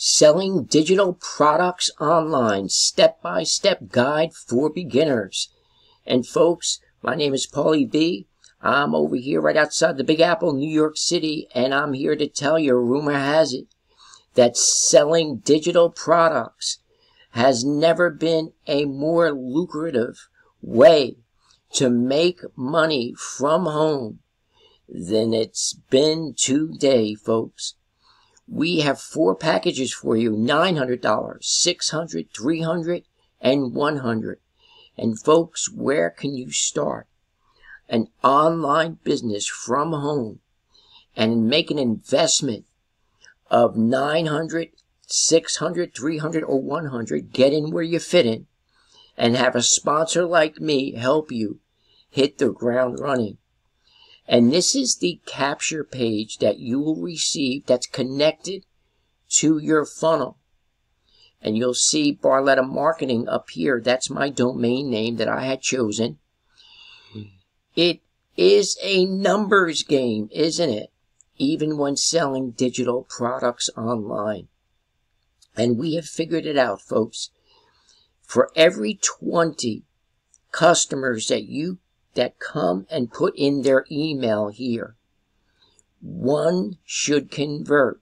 Selling digital products online, step-by-step guide for beginners. And folks, my name is PaulyB. I'm over here right outside the Big Apple, New York City, and I'm here to tell you, rumor has it, that selling digital products has never been a more lucrative way to make money from home than it's been today, folks. We have 4 packages for you, $900, $600, $300, and $100. And folks, where can you start an online business from home and make an investment of $900, $600, $300, or $100, get in where you fit in, and have a sponsor like me help you hit the ground running? And this is the capture page that you will receive that's connected to your funnel. And you'll see Barletta Marketing up here. That's my domain name that I had chosen. It is a numbers game, isn't it? Even when selling digital products online. And we have figured it out, folks. For every 20 customers that come and put in their email here, 1 should convert.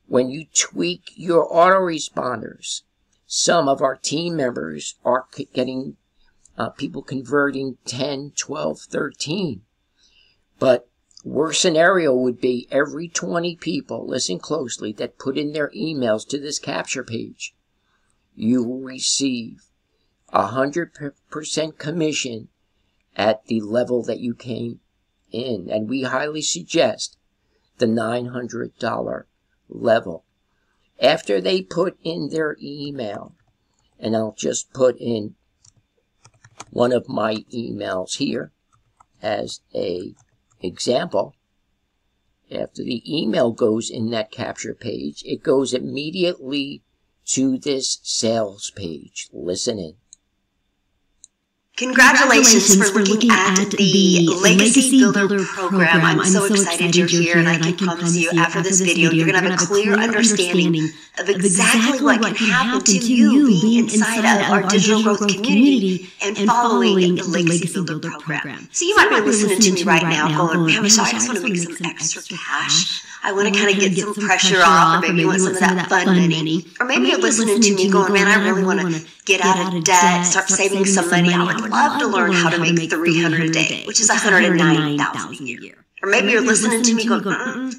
When you tweak your autoresponders, some of our team members are getting people converting 10, 12, 13. But worst scenario would be every 20 people, listen closely, that put in their emails to this capture page, you will receive 100% commission at the level that you came in. And we highly suggest the $900 level. After they put in their email, and I'll just put in one of my emails here as a example. After the email goes in that capture page, it goes immediately to this sales page. Listen in. Congratulations for looking at the Legacy Builder program. I'm so excited you're here, and I can promise you after this video, you're going to have a clear understanding of exactly what can happen to you being inside of our digital growth community and following the Legacy Builder program. So you might be listening to me right now going, man, so I just want to make some extra cash. I want to kind of get some pressure off, or maybe you want some of that fun money. Or maybe you're listening to me going, man, I really want to get out of debt, start saving some money. I would love to learn how to make $300 a day, which is $109,000 a year. Or maybe you're listening to me going, I want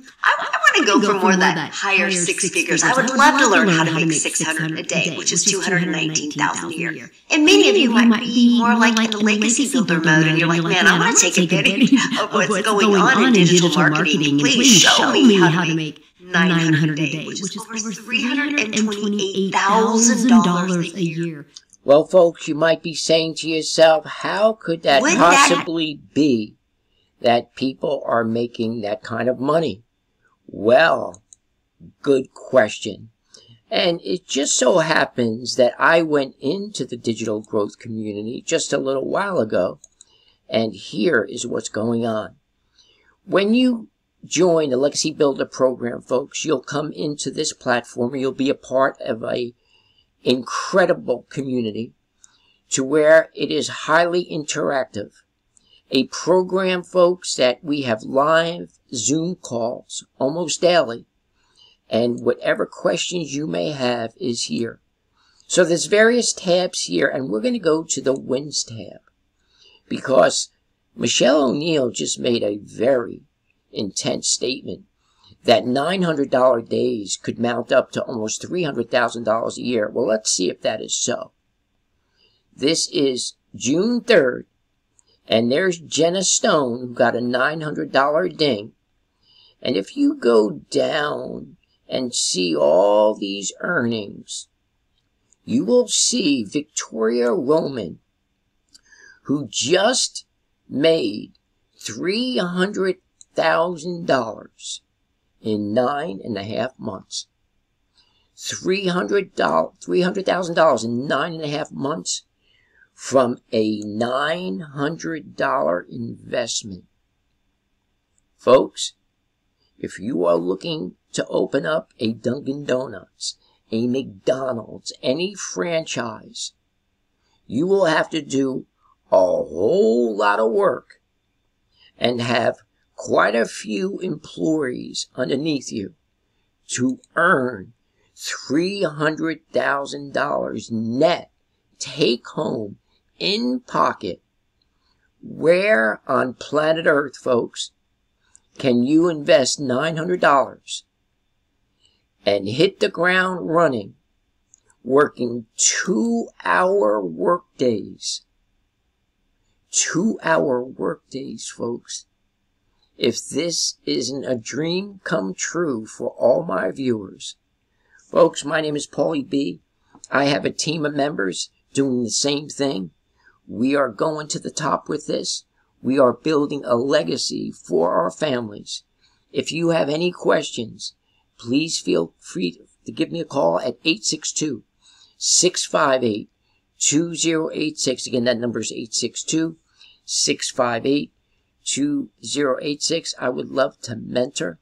to go for more of that higher 6 figures. I would love to learn how to make $600 a day, which is $219,000 a year. And many of you might be more like in the Legacy Builder mode, and you're like, man, I want to take advantage of what's going on in digital marketing. Please show me how to make $900 a day, which is over $328,000 a year. Well, folks, you might be saying to yourself, how could that possibly be that people are making that kind of money? Well, good question. And it just so happens that I went into the digital growth community just a little while ago, and here is what's going on. When you join the Legacy Builder program, folks, you'll come into this platform, you'll be a part of a incredible community to where it is highly interactive. A program, folks, that we have live Zoom calls almost daily, and whatever questions you may have is here. So there's various tabs here, and we're going to go to the Wins tab because Michelle O'Neill just made a very intense statement that $900 days could mount up to almost $300,000 a year. Well, let's see if that is so. This is June 3rd, and there's Jenna Stone, who got a $900 ding. And if you go down and see all these earnings, you will see Victoria Roman, who just made $300,000 in 9.5 months. $300,000 in 9.5 months from a $900 investment. Folks, if you are looking to open up a Dunkin' Donuts, a McDonald's, any franchise, you will have to do a whole lot of work and have quite a few employees underneath you to earn $300,000 net take home in pocket. Where on planet Earth, folks, can you invest $900 and hit the ground running, working 2-hour workdays? 2-hour workdays, folks. If this isn't a dream come true for all my viewers. Folks, my name is PaulyB. I have a team of members doing the same thing. We are going to the top with this. We are building a legacy for our families. If you have any questions, please feel free to give me a call at 862-658-2086. Again, that number is 862-658-2086. I would love to mentor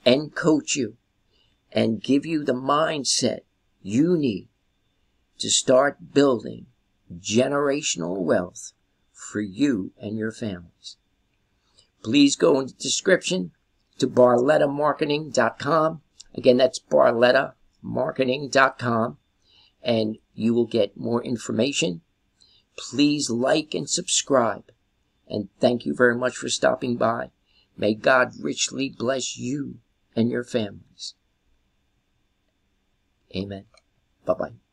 and coach you and give you the mindset you need to start building generational wealth for you and your families. Please go in the description to barlettamarketing.com. Again, that's barlettamarketing.com, and you will get more information. Please like and subscribe, and thank you very much for stopping by. May God richly bless you and your families. Amen. Bye-bye.